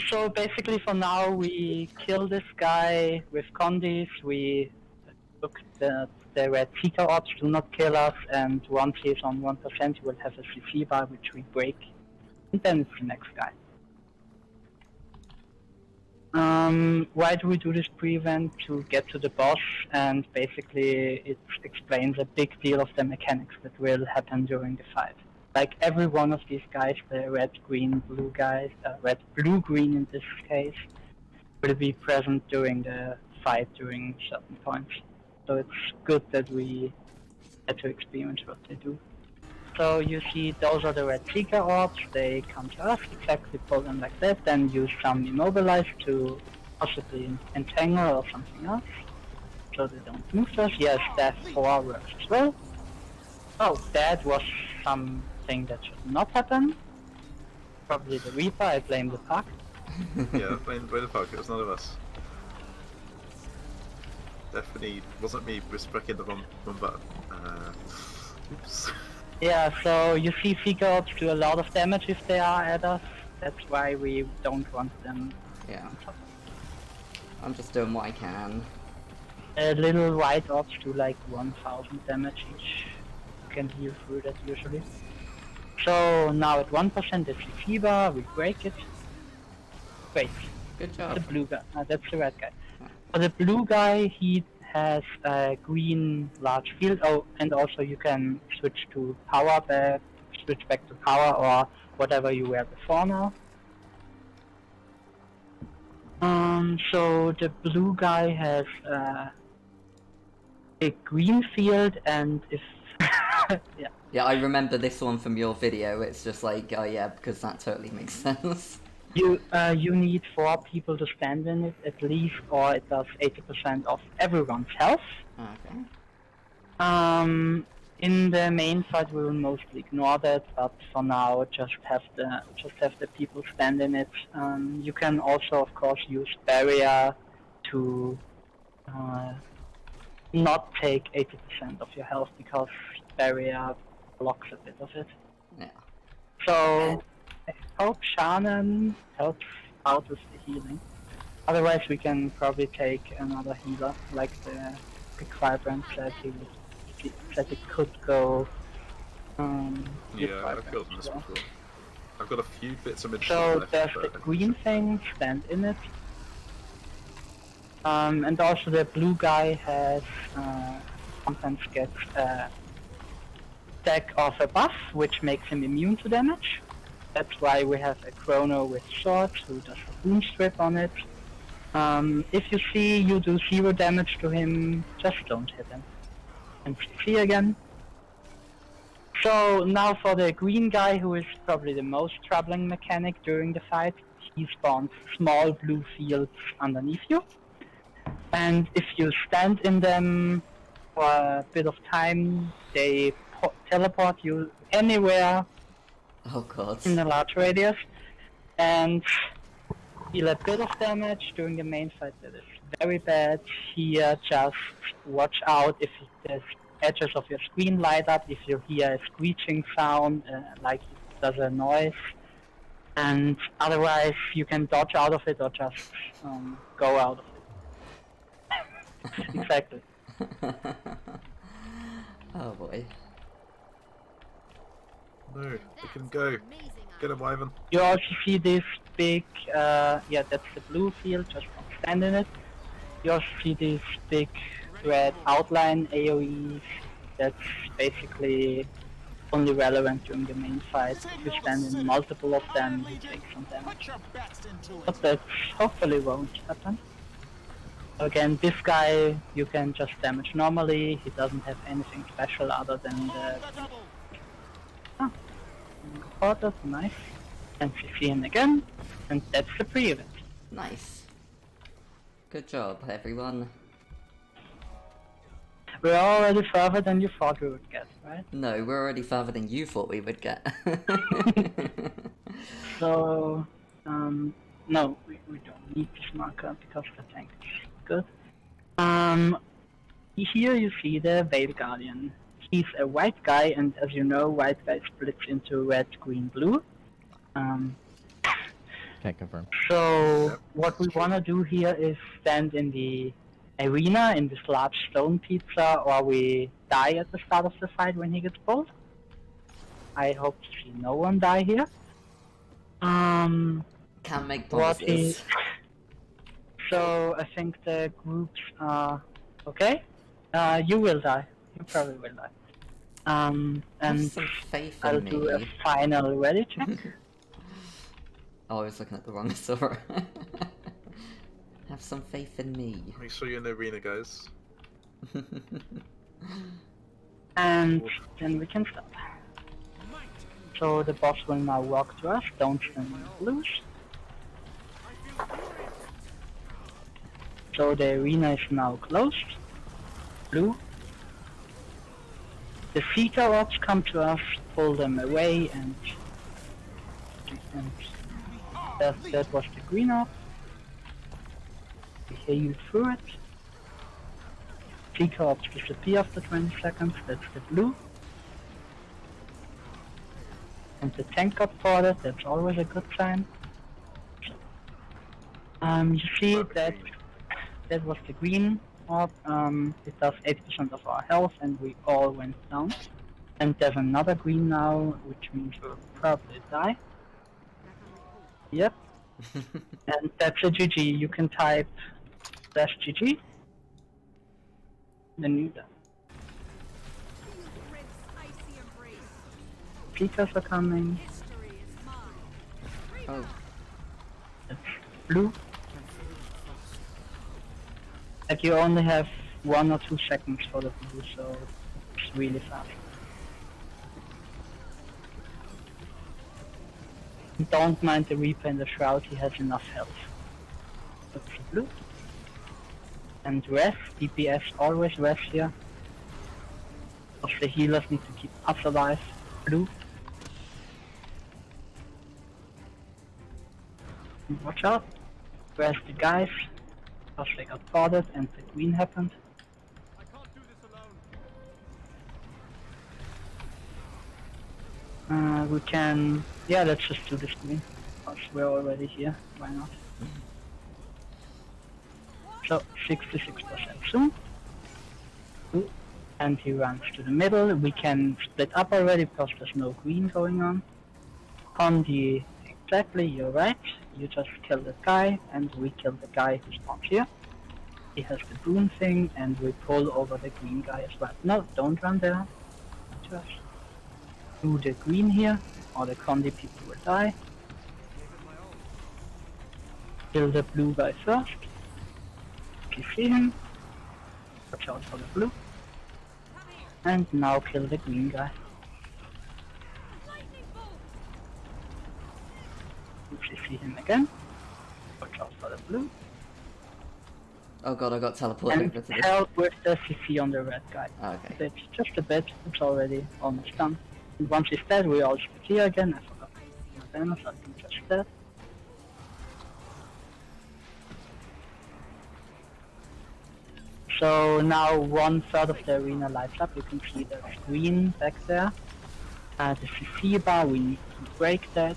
So basically for now we kill this guy with condis, we look that the red Seeker Orbs do not kill us, and once he's on 1% he will have a CC bar which we break, and then it's the next guy. Why do we do this pre-event? To get to the boss, and basically it explains a big deal of the mechanics that will happen during the fight. Like every one of these guys, the red, green, blue guys, red, blue, green in this case, will be present during the fight during certain points. So it's good that we get to experience what they do. So you see those are the red Seeker Orbs, they come to us, exactly pull them like that, then use some immobilize to possibly entangle or something else, so they don't move to us. Yes, that 4 works as well. Oh, that was something that should not happen. Probably the Reaper, I blame the Puck. Yeah, blame the Puck, it was none of us. Definitely wasn't me pressing the wrong button. Oops. Yeah, so you see Seeker Orbs do a lot of damage if they are at us. That's why we don't want them. Yeah. I'm just doing what I can. Little white orbs do like 1000 damage each. You can heal through that usually. So now at 1% is the fever, we break it. Great. Good job. The blue guy, that's the red guy. For the blue guy, he has a green large field. Oh, and also you can switch to power back, switch back to power or whatever you were before now. So the blue guy has a green field, and if yeah. Yeah, I remember this one from your video. It's just like, oh yeah, because that totally makes sense. You need 4 people to stand in it at least, or it does 80% of everyone's health. Okay. In the main fight we will mostly ignore that, but for now just have the people stand in it. You can also of course use barrier to not take 80% of your health, because barrier blocks a bit of it. Yeah. So I hope Shannon helps out with the healing. Otherwise we can probably take another healer, like the Vibrant said that it could go. Yeah, I've killed this before. I've got a few bits of medicine So left, there's the green thing, stand in it. And also the blue guy has sometimes gets a stack of a buff, which makes him immune to damage. That's why we have a Chrono with swords who does a boom strip on it. If you see you do 0 damage to him, just don't hit him. And see again. So now for the green guy, who is probably the most troubling mechanic during the fight, he spawns small blue fields underneath you. And if you stand in them for a bit of time, they teleport you anywhere Oh god. in a large radius, and deal a bit of damage during the main fight. That is very bad. Here, just watch out if the edges of your screen light up, if you hear a screeching sound, like it does a noise, and otherwise you can dodge out of it or just go out of it. Exactly. Oh boy. No, we can go. Get him, Ivan. You also see this big, yeah, that's the blue field, just don't stand in it. You also see this big red outline AoEs, that's basically only relevant during the main fight. If you stand in multiple of them, you take some damage. But that hopefully won't happen. Again, this guy you can just damage normally, he doesn't have anything special other than the... Oh, that's nice. And we see him again, and that's the pre-event. Nice. Good job, everyone. We're already further than you thought we would get, right? No, we're already farther than you thought we would get. So, no, we don't need this marker because the tank is good. Here you see the Vale Guardian. he's a white guy, and as you know, white guy splits into red, green, blue. Can't confirm. So what we want to do here is stand in the arena in this large stone pizza, or we die at the start of the fight when he gets pulled. I hope to see no one die here. Can't make promises. So I think the groups are okay. You will die. You probably will die. Have And some faith in I'll me. do a final ready check. Oh, I was looking at the wrong Sora. Have some faith in me. Make sure you're in the arena, guys. And then we can stop. So the boss will now walk to us, don't lose. So the arena is now closed. Blue. The Seeker Orbs come to us, pull them away, and that was the green orb. We heal through it. Seeker Orbs disappear after 20 seconds, that's the blue. And the tank got ported, that's always a good sign. You see that was the green orb. It does 80% of our health, and we all went down. And there's another green now, which means we'll probably die. Yep. And that's a GG. You can type /GG. Then you die. Seekers are coming. Oh. It's blue. Like you only have 1 or 2 seconds for the blue, so it's really fast. Don't mind the Reaper in the Shroud, he has enough health. That's the blue. And rest, DPS always rest here. Because the healers need to keep us alive. Blue. And watch out. Rest the guys. Because they got ported and the green happened. I can't do this alone. We can... Yeah, let's just do this green. Because we're already here. Why not? So, 66% soon. Ooh. And he runs to the middle. We can split up already because there's no green going on. Condi, exactly, you're right. You just kill the guy, and we kill the guy who spawns here. He has the boom thing, and we pull over the green guy as well. No, don't run there. Just do the green here, or the Condi people will die. Kill the blue guy first. If you see him, watch out for the blue. And now kill the green guy. If you see him again, watch out for the blue. Oh god, I got teleported And over to this. help with the CC on the red guy. Oh, okay. It's just a bit, it's already almost done. And once he's dead, we all split here again. I forgot Leno, so I can just that. So now 1/3 of the arena lights up. You can see the green back there. The CC bar, we need to break that.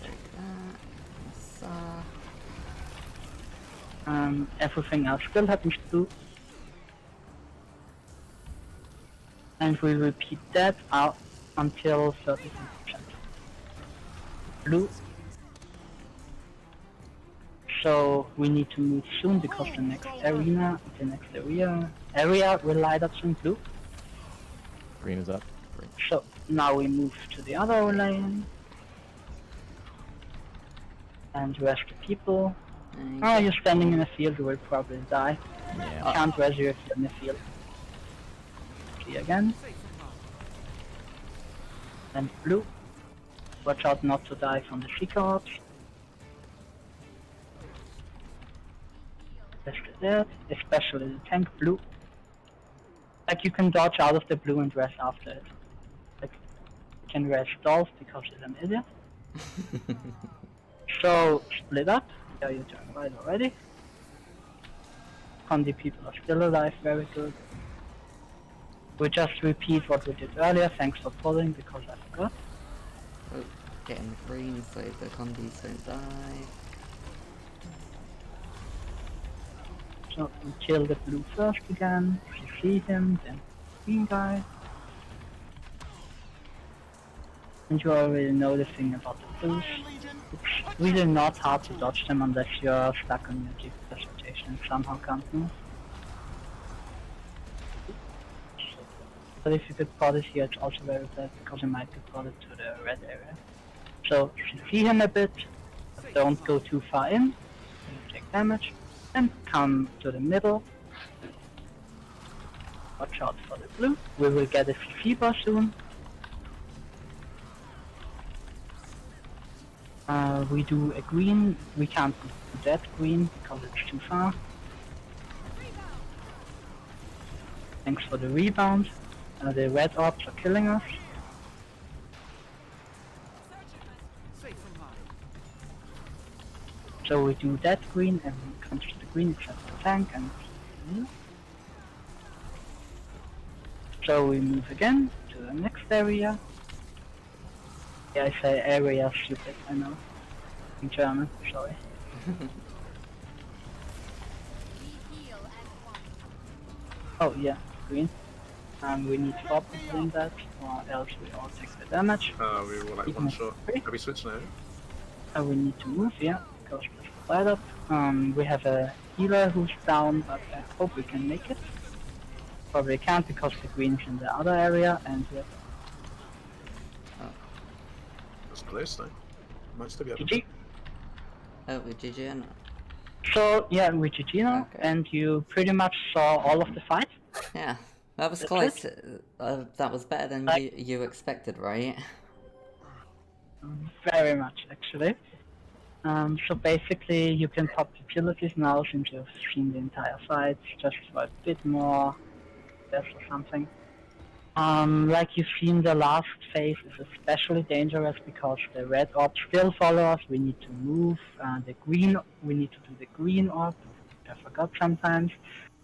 Everything else still happens too. And we repeat that out until 33%. Blue. So we need to move soon because the next area will light up soon. Blue. Green is up. Green. So now we move to the other lane. And rest the people. Oh, you're standing in a field, you will probably die. Yeah. Can't res you if you're in the field. See again. And blue. Watch out not to die from the Seeker Orbs. Rest the dead, especially the tank blue. Like you can dodge out of the blue and rest after it. Like you can rest Dolph because he's an idiot. So split up. Yeah, you turn right already. Condi people are still alive, very good. We just repeat what we did earlier. Thanks for pulling because I forgot. Oh, getting the green so the condies don't die. So we kill the blue first again. You see him, then the green guy. And you're already noticing about the blues. It's really not hard to dodge them unless you're stuck on your GPS rotation and somehow can't move. But if you get spotted here, it's also very bad because you might get spotted to the red area. So if you see him a bit, but don't go too far in, you take damage, and come to the middle. Watch out for the blue. We will get a CC bar soon. We do a green. We can't do that green because it's too far. Thanks for the rebound. The red orbs are killing us. So we do that green, everyone comes to the green except the tank and so we move again to the next area. Yeah, I say area stupid, I know. In German, sorry. Oh yeah, green. We need 4 people in that, or else we all take the damage. We were like one shot. Have we switched now? We need to move, yeah, because there's a light up. We have a healer who's down, but I hope we can make it. Probably can't because the green is in the other area, and we have That's close though. Might still be able to. GG. Oh, with GG now. So yeah, we GG now, Okay. and you pretty much saw all of the fight. Yeah, that was That's close. That was better than Like- you expected, right? Very much, actually. So basically, you can pop utilities now since you've seen the entire fight, just for a bit more death or something. Like you've seen, the last phase is especially dangerous because the red orbs still follow us. We need to move. The green, we need to do the green orb, which I forgot sometimes.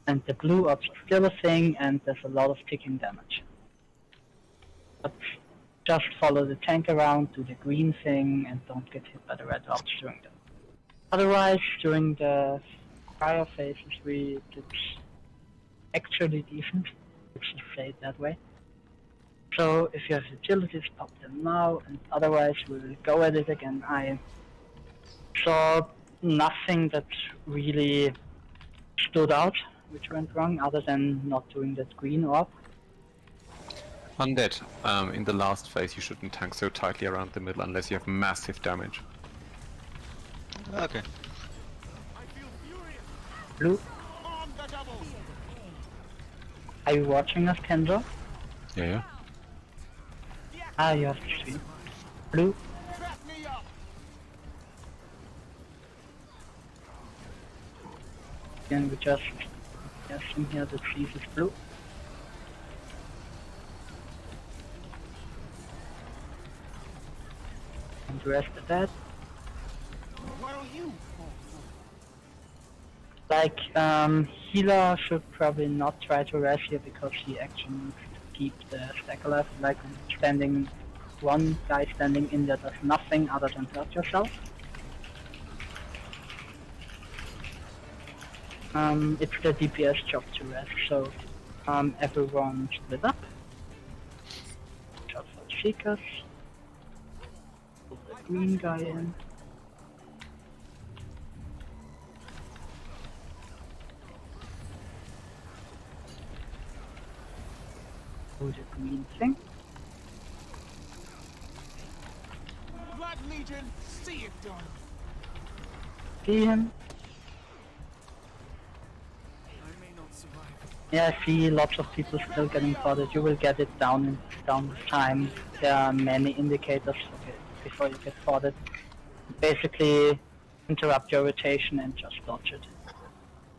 And the blue orbs are still a thing, and there's a lot of ticking damage. But just follow the tank around, do the green thing, and don't get hit by the red orbs during them. Otherwise, during the prior phases, we did actually decent, let's just say it that way. So if you have utilities, pop them now, and otherwise we will go at it again. I saw nothing that really stood out, which went wrong, other than not doing that green orb. On that, in the last phase you shouldn't tank so tightly around the middle unless you have massive damage. Okay. Blue, are you watching us, Kendra? Yeah. Ah, you have to see. Blue, and we just have him here that sees is blue. And the rest of that. Like, healer should probably not try to rush here because he actually needs to keep the stack alive. Like, one guy standing in there does nothing other than hurt yourself. It's the DPS job to rest, so everyone split up. Shot for the Seekers. Put the green guy in. Do the green thing. Black Legion, see it done. See him. I may not survive. Yeah, I see lots of people still getting spotted. You will get it down with time. There are many indicators before you get spotted. Basically, interrupt your rotation and just dodge it.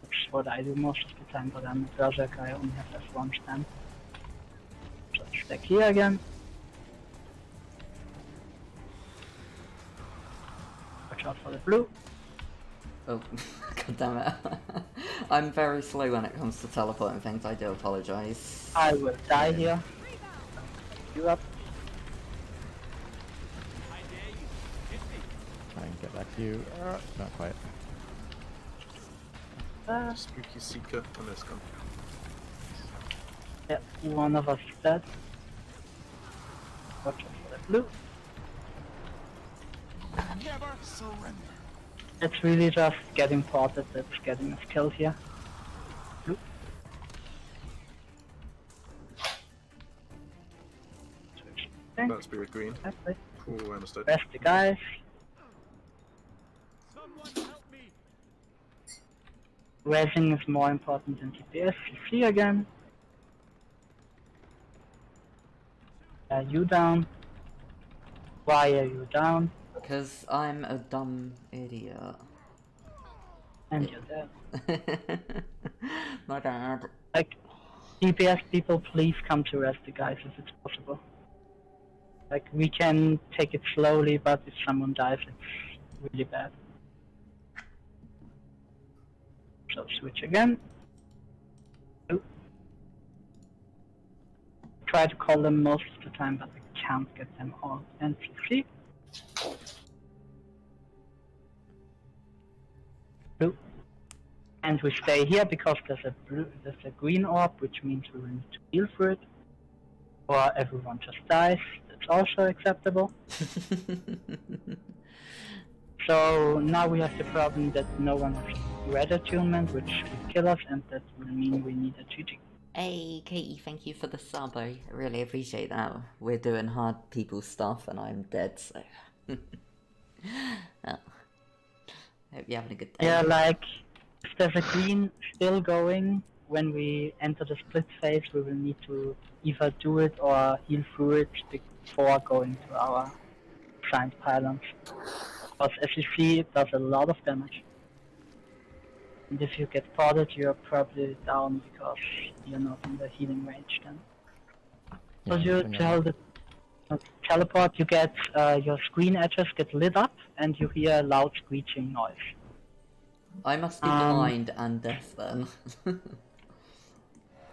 That's what I do most of the time, but I'm a berserker, I only have F1 stand. So stack here again. Watch out for the blue. Oh, god damn it. I'm very slow when it comes to teleporting things, I do apologise. I will die here. You up? Try and get back to you. Not quite. Spooky Seeker, and it's gone. Yeah, one of us is dead. Watch out for the blue. Never surrender. It's really just getting ported that's getting us killed here. Blue. Switch. Okay. That's Spirit Green. Okay. Cool, I understood. Rest the guys. Someone help me. Resing is more important than DPS. CC again. You down. Why are you down? Because I'm a dumb idiot. And you're dead. My bad. Like, DPS people, please come to rest the guys if it's possible. Like, we can take it slowly, but if someone dies, it's really bad. So switch again. Blue. Try to call them most of the time, but we can't get them all. And CC. Blue. And we stay here because there's a green orb, which means we will need to heal for it. Or everyone just dies. That's also acceptable. So now we have the problem that no one has red attunement, which will kill us, and that will mean we need a GG. Hey, Katie, thank you for the sub. I really appreciate that. We're doing hard people stuff and I'm dead, so... Well, hope you're having a good day. Yeah, like, if there's a green still going, when we enter the split phase, we will need to either do it or heal through it before going to our giant pylons. Because as you see, it does a lot of damage. And if you get ported, you're probably down because you're not in the healing range then. So you tell the teleport, you get your screen edges get lit up and you hear a loud screeching noise. I must be blind and deaf then.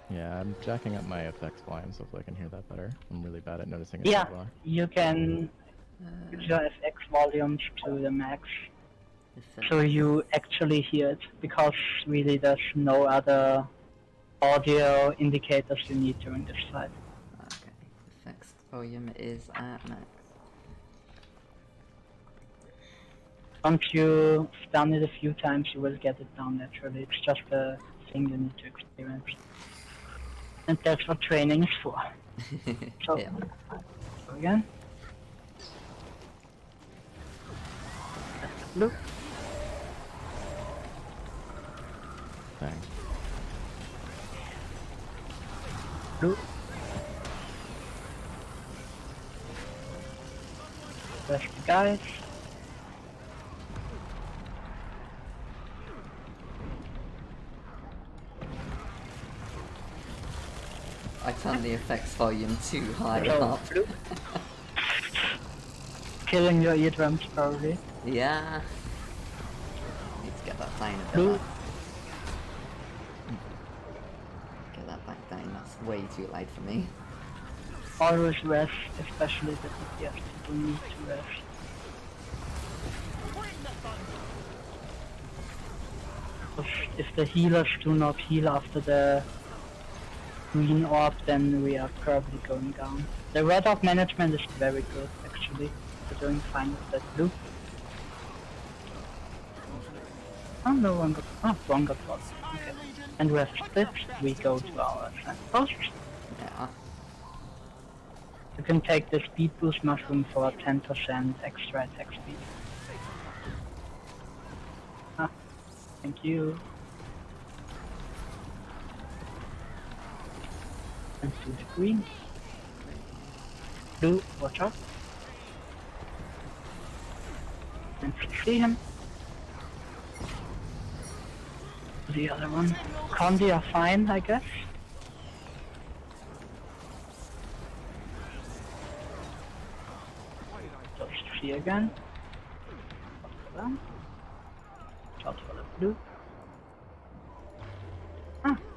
Yeah, I'm jacking up my effects volume so hopefully I can hear that better. I'm really bad at noticing it. Yeah, so far. you can use your FX volumes to the max. So you actually hear it, because really there's no other audio indicators you need during this fight. Okay, effects volume is at max. Once you stun it a few times, you will get it down naturally. It's just a thing you need to experience. And that's what training is for. So, Yeah. go again. That's the blue. Dang. Blue. Rest the guys. I turned the effects volume too high Oh, up. blue. Killing your eardrums probably. Yeah. Need to get that down a bit. Blue. Get that back down, that's way too light for me. Always rest, especially the DPS people need to rest. If the healers do not heal after the green orb, then we are probably going down. The red orb management is very good, actually. We're doing fine with that blue. Oh, no one got... Oh, one got lost. Okay. And we have split. We go to our post. Yeah. You can take the speed boost mushroom for 10% extra attack speed. Ah, thank you. And do the green. Blue, watch out. And see him. The other one. Condi are fine, I guess. Just see again. Shot for the blue.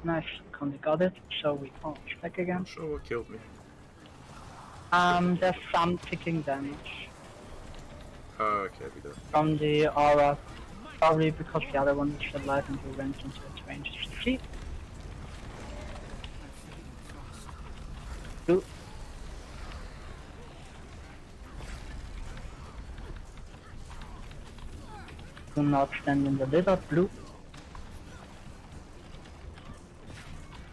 Nice, Conde got it, so we fall back again. I'm sure what killed me. There's some ticking damage Oh, okay, we do. from the aura. Probably because the other one is alive and we went into its range. See? Blue. Do not stand in the litter, blue.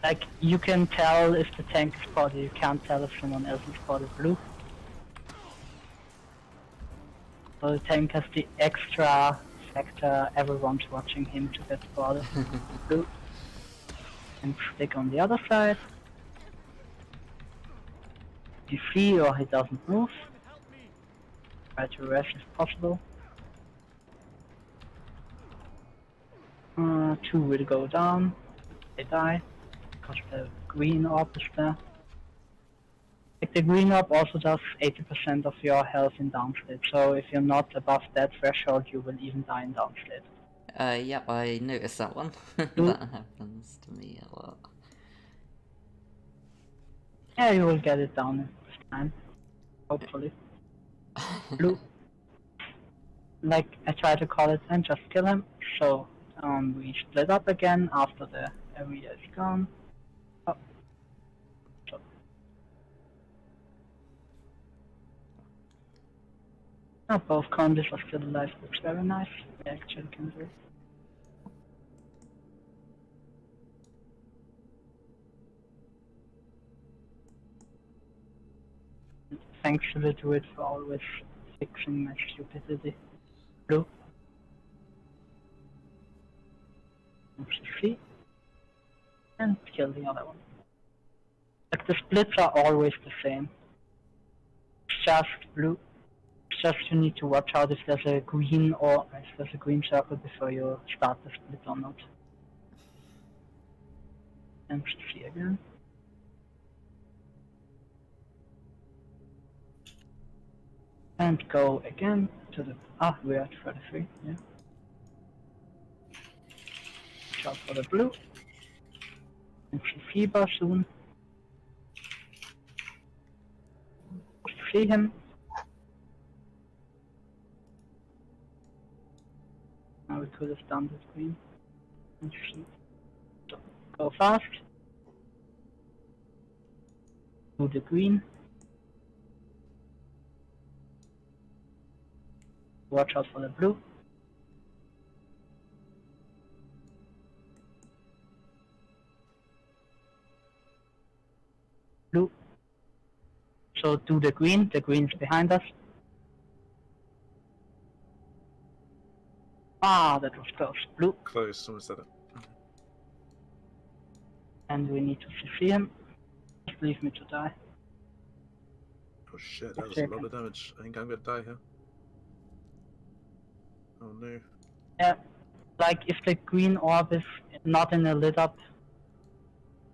Like, you can tell if the tank is spotted, you can't tell if someone else is spotted, blue. So the tank has the extra factor, everyone's watching him to get spotted, blue. And stick on the other side. You see or he doesn't move. Try to rush if possible. 2 will go down. They die. Because the green orb is there. Like the green orb also does 80% of your health in downstate, so if you're not above that threshold, you will even die in downstate. Yep, I noticed that one. That happens to me a lot. Yeah, you will get it down this time. Hopefully. Blue. Like, I try to call it and just kill him, so we split up again after the area is gone. Oh. So. Oh, both condes are still alive, looks very nice. We actually can do it. Thankfully do it for always fixing my stupidity. Blue. See? And kill the other one. Like the splits are always the same. It's just blue. It's just you need to watch out if there's a green or if there's a green circle before you start the split or not. And see again. And go again to the... we're at 33, yeah. Watch out for the blue. And see Fever soon. See him. Now we could have done this green. And see. So, go fast. Do the green. Watch out for the blue. Blue. So do the green's behind us. That was close. Blue. Close, someone said it. And we need to see him. Just leave me to die. Oh shit, that was a lot of damage. I think I'm gonna die here. Oh no. Yeah, like if the green orb is not in a lit up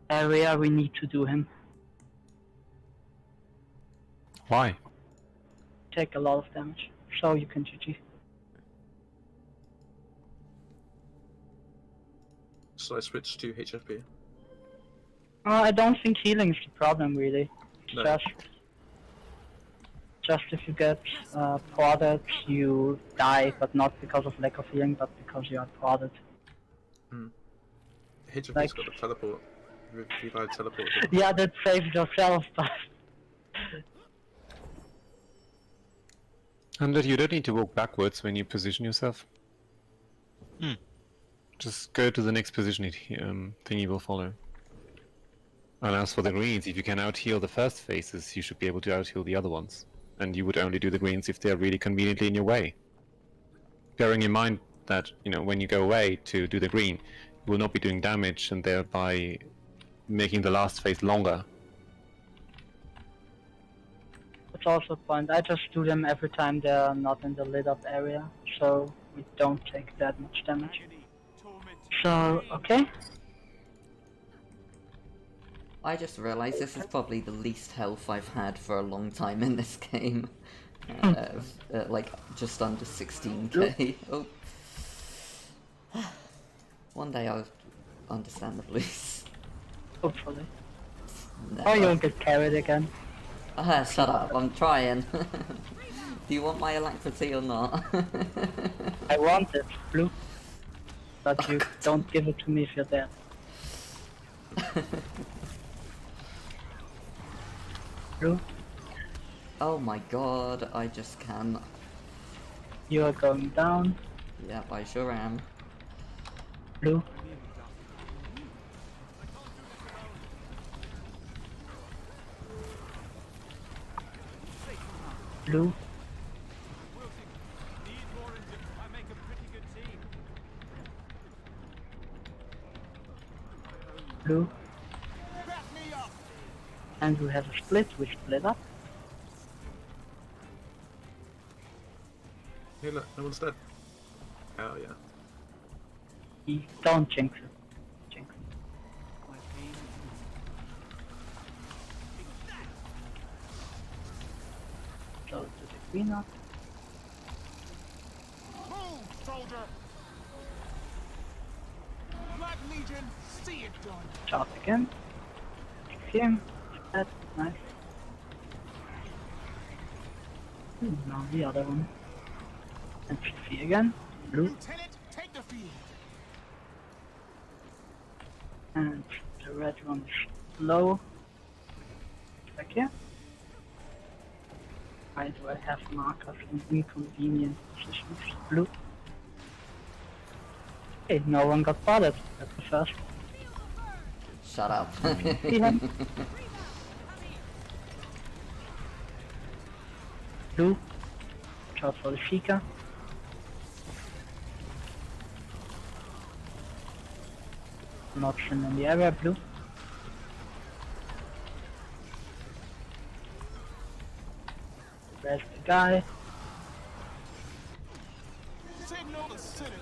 area, we need to do him. Why? Take a lot of damage, so you can GG. So I switched to HFP. I don't think healing is the problem really. It's No. just if you get prodded, you die, but not because of lack of healing, but because you are prodded. HFP's Like- got a teleport. Revive teleport. Yeah, that saves yourself, but... And that you don't need to walk backwards when you position yourself. Just go to the next position, thingy will follow. And as for the greens, if you can out-heal the first phases, you should be able to out-heal the other ones. And you would only do the greens if they're really conveniently in your way. Bearing in mind that, when you go away to do the green, you will not be doing damage and thereby making the last phase longer. That's also a point. I just do them every time they're not in the lit up area, so we don't take that much damage. So, okay. I just realised this is probably the least health I've had for a long time in this game. Like, just under 16k. Oh. One day understand the blues. Hopefully. No. Or you'll get carried again. Ah, shut up, I'm trying. Do you want my alacrity or not? I want it, blue. But you don't give it to me if you're dead. Blue, Oh my god, I just can't. you are going down. Yep, I sure am. Blue, blue, blue. Back me up. And we have a split, we split up. Hey, look, no one's dead. Hell yeah. Don't jinx it. Jinx it. So to the green up. Move, soldier. Black Legion, see it done. Chop again. Him. That's nice. Now the other one. And CC again. Blue. Lieutenant, take the field. And the red one is low. Back here. Why do I have markers in inconvenient positions? Blue. Hey, no one got spotted. That's the first. Shut up. See him? Blue. Watch out for the Seeker. An option in the area, blue. There's the guy. Signal the citadel.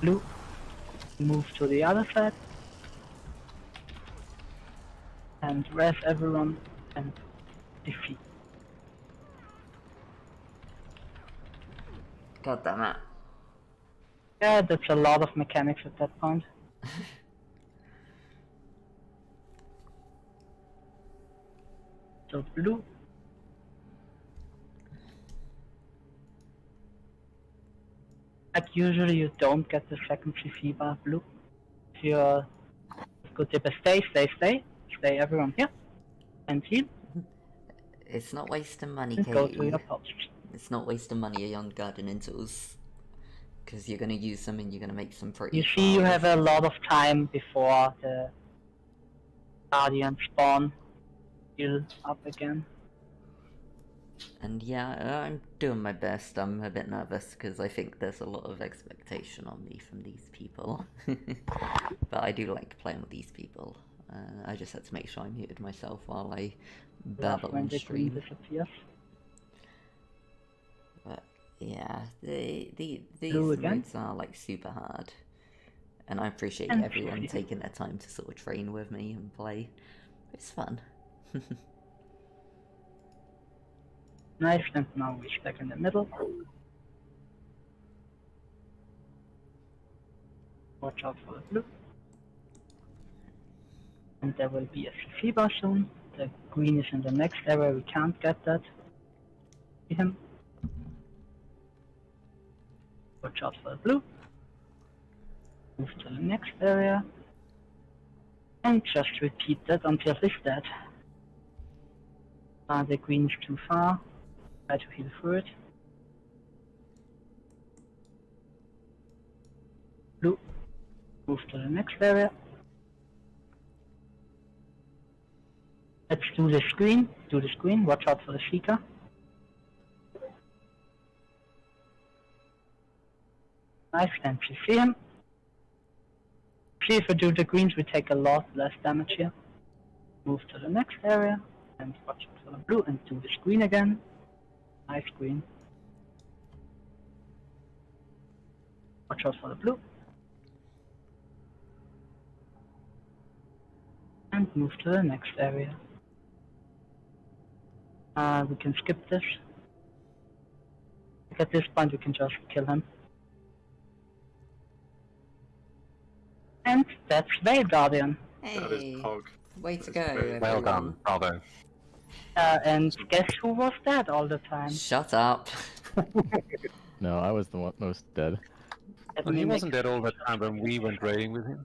Blue. Move to the other side. And res everyone and defeat. God damn it. Yeah, that's a lot of mechanics at that point. So blue. Like usually you don't get the second CC bar blue. If you're good tip, stay everyone here. And heal. It's not wasting money, And go to Katie. your posts. It's not wasting money on guardian tools. Because you're gonna use them and you're gonna make some pretty You see you flawless. have a lot of time before the Guardian spawn. Heal up again. And yeah, I'm doing my best. I'm a bit nervous because I think there's a lot of expectation on me from these people. But I do like playing with these people. I just had to make sure I muted myself while I babble When on the green stream. disappears. But yeah, these Blue again? modes are like super hard. And I appreciate And everyone free. taking their time to sort of train with me and play. It's fun. Nice, and now we're stuck in the middle. Watch out for the blue. And there will be a CC bar soon. The green is in the next area, we can't get that. See him? Watch out for the blue. Move to the next area. And just repeat that until he's dead. The green is too far. Try to heal through it. Blue. Move to the next area. Let's do the screen. Do the screen. Watch out for the Seeker. Nice, and see him. See if we do the greens, we take a lot less damage here. Move to the next area. And watch out for the blue and do the screen again. Nice green. Watch out for the blue. And move to the next area. We can skip this. At this point we can just kill him. And that's Vale Guardian. That is Hey, Pog. way to That's go, very everyone. Well done, bravo. And guess who was dead all the time? Shut up. No, I was the most dead. Let Well, me he make- wasn't dead all that time when we went raiding with him.